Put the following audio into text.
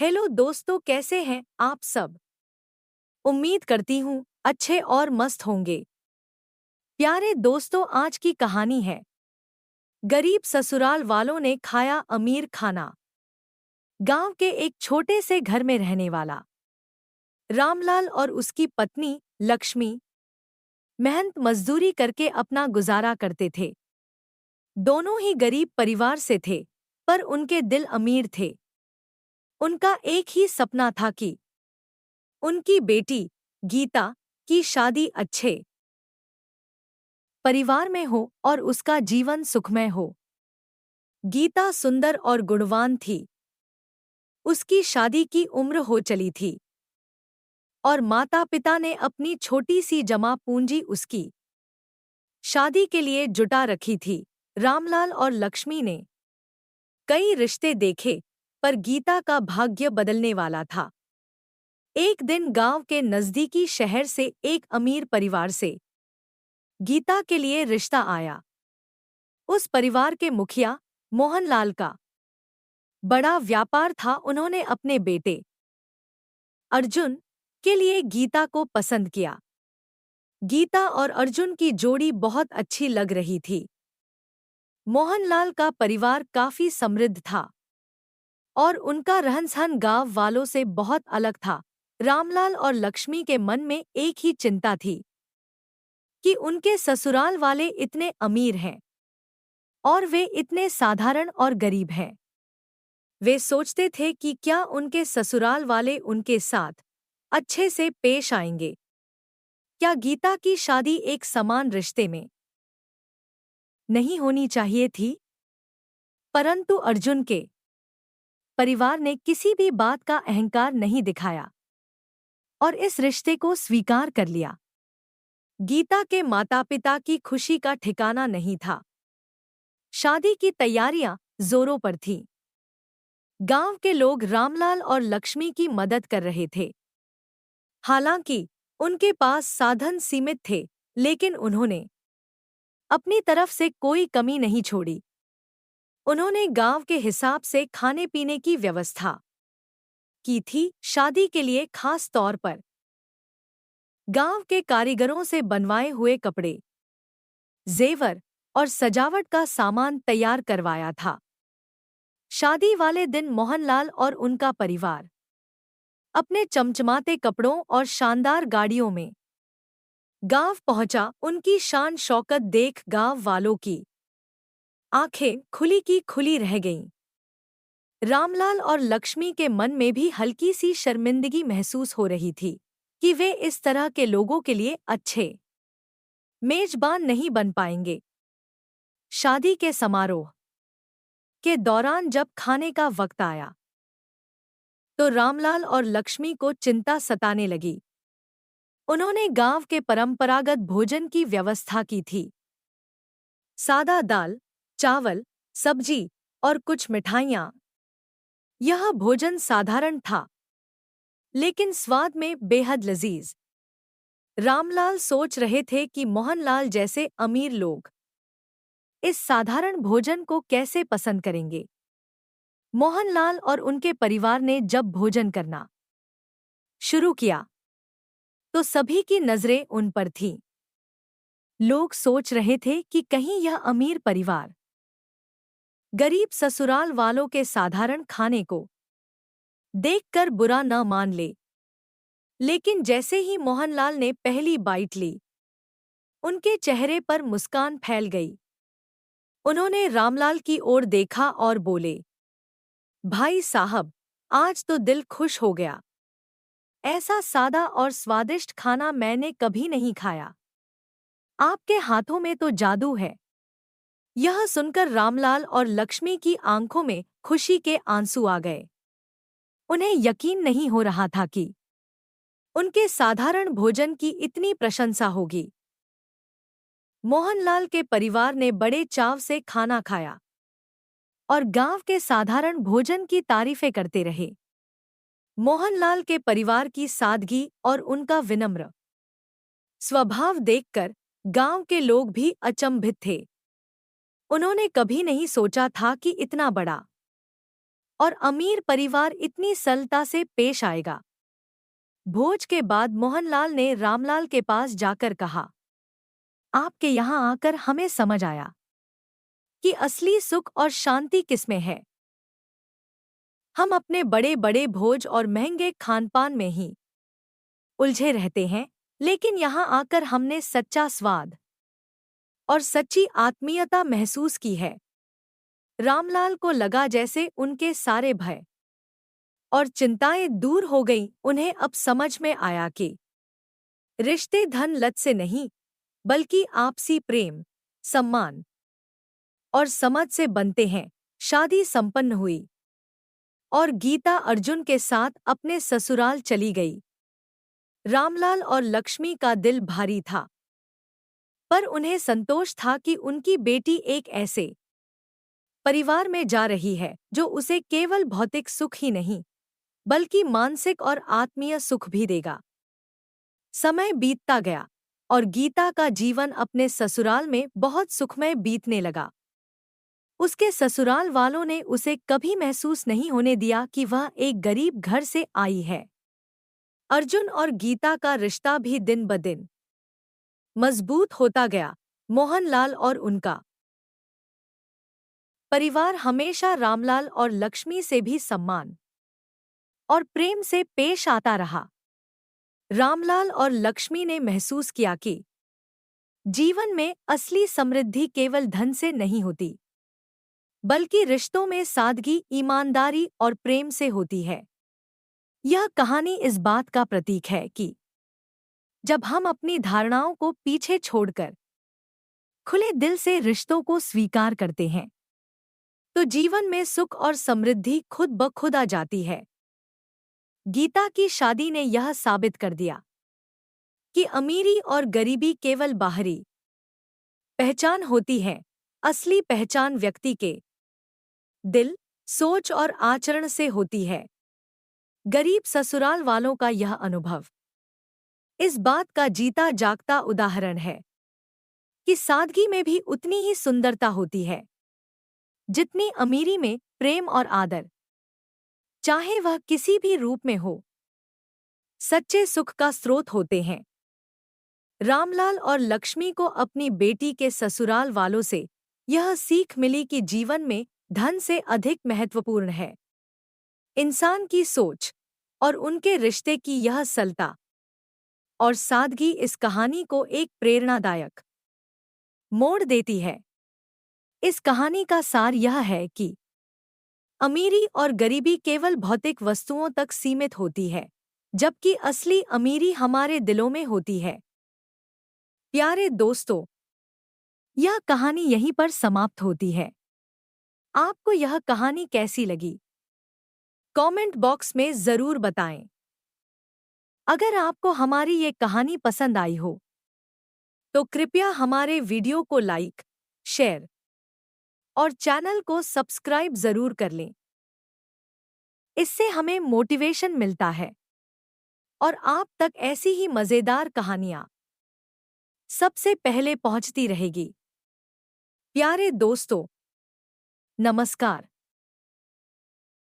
Hello दोस्तों, कैसे हैं आप सब। उम्मीद करती हूँ अच्छे और मस्त होंगे। प्यारे दोस्तों, आज की कहानी है गरीब ससुराल वालों ने खाया अमीर खाना। गांव के एक छोटे से घर में रहने वाला रामलाल और उसकी पत्नी लक्ष्मी मेहनत मजदूरी करके अपना गुजारा करते थे। दोनों ही गरीब परिवार से थे, पर उनके दिल अमीर थे। उनका एक ही सपना था कि उनकी बेटी गीता की शादी अच्छे परिवार में हो और उसका जीवन सुखमय हो। गीता सुंदर और गुणवान थी। उसकी शादी की उम्र हो चली थी और माता पिता ने अपनी छोटी सी जमा पूंजी उसकी शादी के लिए जुटा रखी थी। रामलाल और लक्ष्मी ने कई रिश्ते देखे, पर गीता का भाग्य बदलने वाला था। एक दिन गांव के नजदीकी शहर से एक अमीर परिवार से गीता के लिए रिश्ता आया। उस परिवार के मुखिया मोहनलाल का बड़ा व्यापार था। उन्होंने अपने बेटे अर्जुन के लिए गीता को पसंद किया। गीता और अर्जुन की जोड़ी बहुत अच्छी लग रही थी। मोहनलाल का परिवार काफी समृद्ध था और उनका रहन-सहन गांव वालों से बहुत अलग था। रामलाल और लक्ष्मी के मन में एक ही चिंता थी कि उनके ससुराल वाले इतने अमीर हैं और वे इतने साधारण और गरीब हैं। वे सोचते थे कि क्या उनके ससुराल वाले उनके साथ अच्छे से पेश आएंगे। क्या गीता की शादी एक समान रिश्ते में नहीं होनी चाहिए थी? परंतु अर्जुन के परिवार ने किसी भी बात का अहंकार नहीं दिखाया और इस रिश्ते को स्वीकार कर लिया। गीता के माता-पिता की खुशी का ठिकाना नहीं था। शादी की तैयारियां जोरों पर थीं। गांव के लोग रामलाल और लक्ष्मी की मदद कर रहे थे। हालांकि उनके पास साधन सीमित थे, लेकिन उन्होंने अपनी तरफ से कोई कमी नहीं छोड़ी। उन्होंने गांव के हिसाब से खाने पीने की व्यवस्था की थी। शादी के लिए खास तौर पर गांव के कारीगरों से बनवाए हुए कपड़े, जेवर और सजावट का सामान तैयार करवाया था। शादी वाले दिन मोहनलाल और उनका परिवार अपने चमचमाते कपड़ों और शानदार गाड़ियों में गांव पहुंचा। उनकी शान शौकत देख गांव वालों की आंखें खुली की खुली रह गईं। रामलाल और लक्ष्मी के मन में भी हल्की सी शर्मिंदगी महसूस हो रही थी कि वे इस तरह के लोगों के लिए अच्छे मेजबान नहीं बन पाएंगे। शादी के समारोह के दौरान जब खाने का वक्त आया तो रामलाल और लक्ष्मी को चिंता सताने लगी। उन्होंने गांव के परंपरागत भोजन की व्यवस्था की थी। सादा दाल, चावल, सब्जी और कुछ मिठाइयाँ। यह भोजन साधारण था, लेकिन स्वाद में बेहद लजीज। रामलाल सोच रहे थे कि मोहनलाल जैसे अमीर लोग इस साधारण भोजन को कैसे पसंद करेंगे। मोहनलाल और उनके परिवार ने जब भोजन करना शुरू किया तो सभी की नजरें उन पर थीं। लोग सोच रहे थे कि कहीं यह अमीर परिवार गरीब ससुराल वालों के साधारण खाने को देखकर बुरा न मान ले। लेकिन जैसे ही मोहनलाल ने पहली बाइट ली, उनके चेहरे पर मुस्कान फैल गई। उन्होंने रामलाल की ओर देखा और बोले, भाई साहब, आज तो दिल खुश हो गया। ऐसा सादा और स्वादिष्ट खाना मैंने कभी नहीं खाया। आपके हाथों में तो जादू है। यह सुनकर रामलाल और लक्ष्मी की आंखों में खुशी के आंसू आ गए। उन्हें यकीन नहीं हो रहा था कि उनके साधारण भोजन की इतनी प्रशंसा होगी। मोहनलाल के परिवार ने बड़े चाव से खाना खाया और गांव के साधारण भोजन की तारीफें करते रहे। मोहनलाल के परिवार की सादगी और उनका विनम्र स्वभाव देखकर गांव के लोग भी अचंभित थे। उन्होंने कभी नहीं सोचा था कि इतना बड़ा और अमीर परिवार इतनी सरलता से पेश आएगा। भोज के बाद मोहनलाल ने रामलाल के पास जाकर कहा, आपके यहाँ आकर हमें समझ आया कि असली सुख और शांति किसमें है। हम अपने बड़े बड़े भोज और महंगे खानपान में ही उलझे रहते हैं, लेकिन यहाँ आकर हमने सच्चा स्वाद और सच्ची आत्मीयता महसूस की है। रामलाल को लगा जैसे उनके सारे भय और चिंताएं दूर हो गईं। उन्हें अब समझ में आया कि रिश्ते धन लत से नहीं, बल्कि आपसी प्रेम, सम्मान और समझ से बनते हैं। शादी संपन्न हुई और गीता अर्जुन के साथ अपने ससुराल चली गई। रामलाल और लक्ष्मी का दिल भारी था, पर उन्हें संतोष था कि उनकी बेटी एक ऐसे परिवार में जा रही है जो उसे केवल भौतिक सुख ही नहीं, बल्कि मानसिक और आत्मीय सुख भी देगा। समय बीतता गया और गीता का जीवन अपने ससुराल में बहुत सुखमय बीतने लगा। उसके ससुराल वालों ने उसे कभी महसूस नहीं होने दिया कि वह एक गरीब घर से आई है। अर्जुन और गीता का रिश्ता भी दिन ब दिन मजबूत होता गया। मोहनलाल और उनका परिवार हमेशा रामलाल और लक्ष्मी से भी सम्मान और प्रेम से पेश आता रहा। रामलाल और लक्ष्मी ने महसूस किया कि जीवन में असली समृद्धि केवल धन से नहीं होती, बल्कि रिश्तों में सादगी, ईमानदारी और प्रेम से होती है। यह कहानी इस बात का प्रतीक है कि जब हम अपनी धारणाओं को पीछे छोड़कर खुले दिल से रिश्तों को स्वीकार करते हैं, तो जीवन में सुख और समृद्धि खुद ब खुद आ जाती है। गीता की शादी ने यह साबित कर दिया कि अमीरी और गरीबी केवल बाहरी पहचान होती है, असली पहचान व्यक्ति के दिल, सोच और आचरण से होती है। गरीब ससुराल वालों का यह अनुभव इस बात का जीता जागता उदाहरण है कि सादगी में भी उतनी ही सुंदरता होती है जितनी अमीरी में प्रेम और आदर, चाहे वह किसी भी रूप में हो, सच्चे सुख का स्रोत होते हैं। रामलाल और लक्ष्मी को अपनी बेटी के ससुराल वालों से यह सीख मिली कि जीवन में धन से अधिक महत्वपूर्ण है इंसान की सोच और उनके रिश्ते की यह सरलता और सादगी इस कहानी को एक प्रेरणादायक मोड़ देती है। इस कहानी का सार यह है कि अमीरी और गरीबी केवल भौतिक वस्तुओं तक सीमित होती है, जबकि असली अमीरी हमारे दिलों में होती है। प्यारे दोस्तों, यह कहानी यहीं पर समाप्त होती है। आपको यह कहानी कैसी लगी? कमेंट बॉक्स में जरूर बताएं। अगर आपको हमारी ये कहानी पसंद आई हो, तो कृपया हमारे वीडियो को लाइक, शेयर और चैनल को सब्सक्राइब जरूर कर लें। इससे हमें मोटिवेशन मिलता है और आप तक ऐसी ही मजेदार कहानियां सबसे पहले पहुंचती रहेगी। प्यारे दोस्तों, नमस्कार।